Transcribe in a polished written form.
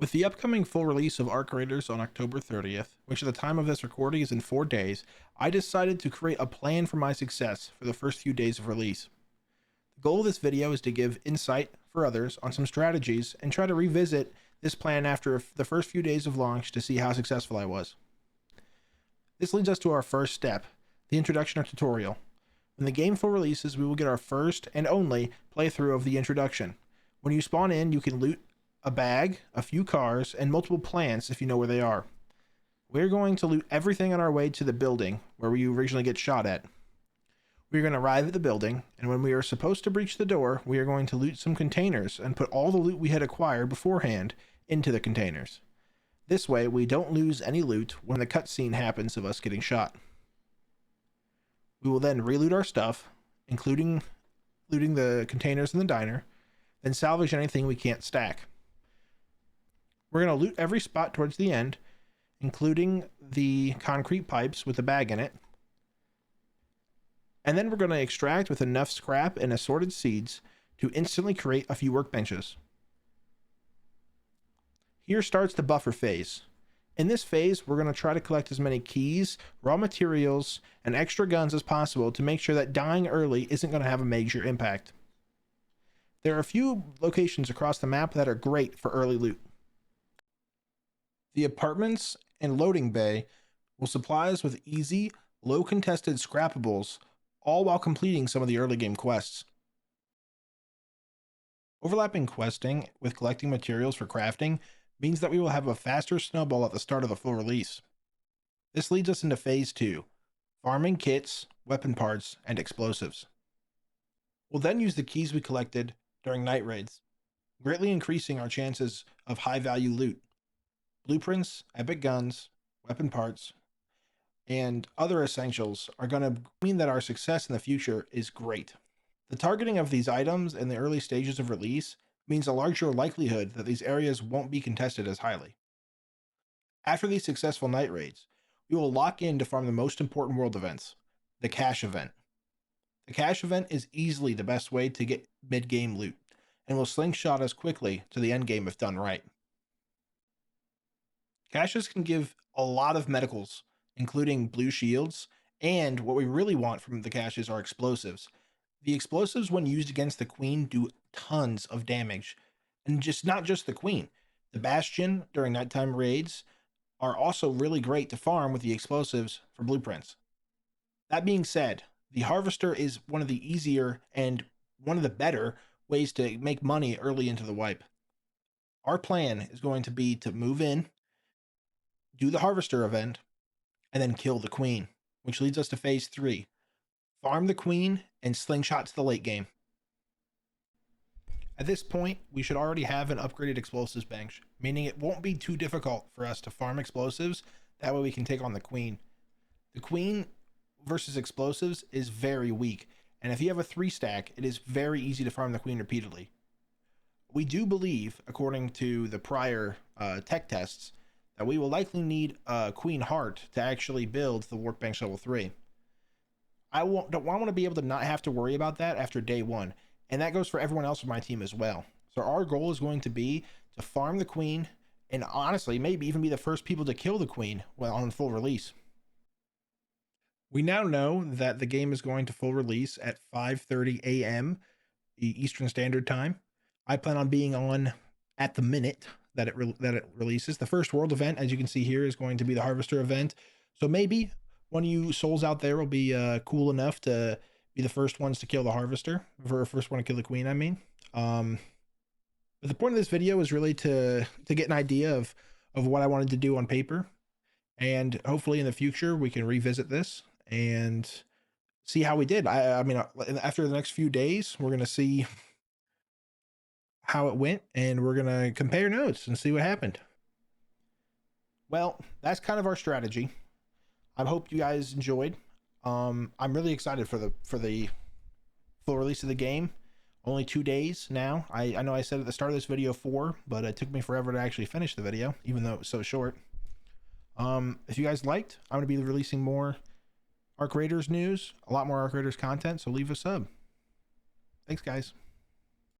With the upcoming full release of Arc Raiders on October 30th, which at the time of this recording is in 4 days, I decided to create a plan for my success for the first few days of release. The goal of this video is to give insight for others on some strategies and try to revisit this plan after the first few days of launch to see how successful I was. This leads us to our first step, the introduction or tutorial. When the game full releases, we will get our first and only playthrough of the introduction. When you spawn in, you can loot a bag, a few cars, and multiple plants if you know where they are. We're going to loot everything on our way to the building where we originally get shot at. We're going to arrive at the building, and when we are supposed to breach the door, we are going to loot some containers and put all the loot we had acquired beforehand into the containers. This way, we don't lose any loot when the cutscene happens of us getting shot. We will then reloot our stuff, including looting the containers in the diner, then salvage anything we can't stack. We're going to loot every spot towards the end, including the concrete pipes with the bag in it. And then we're going to extract with enough scrap and assorted seeds to instantly create a few workbenches. Here starts the buffer phase. In this phase, we're going to try to collect as many keys, raw materials, and extra guns as possible to make sure that dying early isn't going to have a major impact. There are a few locations across the map that are great for early loot. The apartments and loading bay will supply us with easy, low contested scrappables, all while completing some of the early game quests. Overlapping questing with collecting materials for crafting means that we will have a faster snowball at the start of the full release. This leads us into phase 2, farming kits, weapon parts, and explosives. We'll then use the keys we collected during night raids, greatly increasing our chances of high value loot. Blueprints, epic guns, weapon parts, and other essentials are going to mean that our success in the future is great. The targeting of these items in the early stages of release means a larger likelihood that these areas won't be contested as highly. After these successful night raids, we will lock in to farm the most important world events, the cache event. The cache event is easily the best way to get mid-game loot, and will slingshot us quickly to the end game if done right. Caches can give a lot of medicals, including blue shields, and what we really want from the caches are explosives. The explosives, when used against the queen, do tons of damage, and not just the queen. The bastion during nighttime raids are also really great to farm with the explosives for blueprints. That being said, the harvester is one of the easier and one of the better ways to make money early into the wipe. Our plan is going to be to move in, do the harvester event, and then kill the queen, which leads us to phase 3. Farm the queen and slingshot to the late game. At this point, we should already have an upgraded explosives bench, meaning it won't be too difficult for us to farm explosives. That way we can take on the queen. The queen versus explosives is very weak, and if you have a 3-stack, it is very easy to farm the queen repeatedly. We do believe, according to the prior tech tests, that we will likely need a queen heart to actually build the workbench level 3. I want to be able to not have to worry about that after day 1, and that goes for everyone else on my team as well. So our goal is going to be to farm the queen, and honestly, maybe even be the first people to kill the queen on full release. We now know that the game is going to full release at 5:30 a.m. Eastern Standard Time. I plan on being on at the minute that it releases. The first world event, as you can see here, is going to be the harvester event. So maybe one of you souls out there will be cool enough to be the first ones to kill the harvester, or first one to kill the queen, I mean. But the point of this video is really to get an idea of what I wanted to do on paper, and hopefully in the future we can revisit this and see how we did. I mean, after the next few days, we're going to see how it went, and we're going to compare notes and see what happened. Well, that's kind of our strategy. I hope you guys enjoyed. I'm really excited for the full release of the game. Only 2 days now. I know I said at the start of this video 4, but it took me forever to actually finish the video, even though it was so short. If you guys liked, I'm going to be releasing more Arc Raiders news, a lot more Arc Raiders content, so leave a sub. Thanks, guys.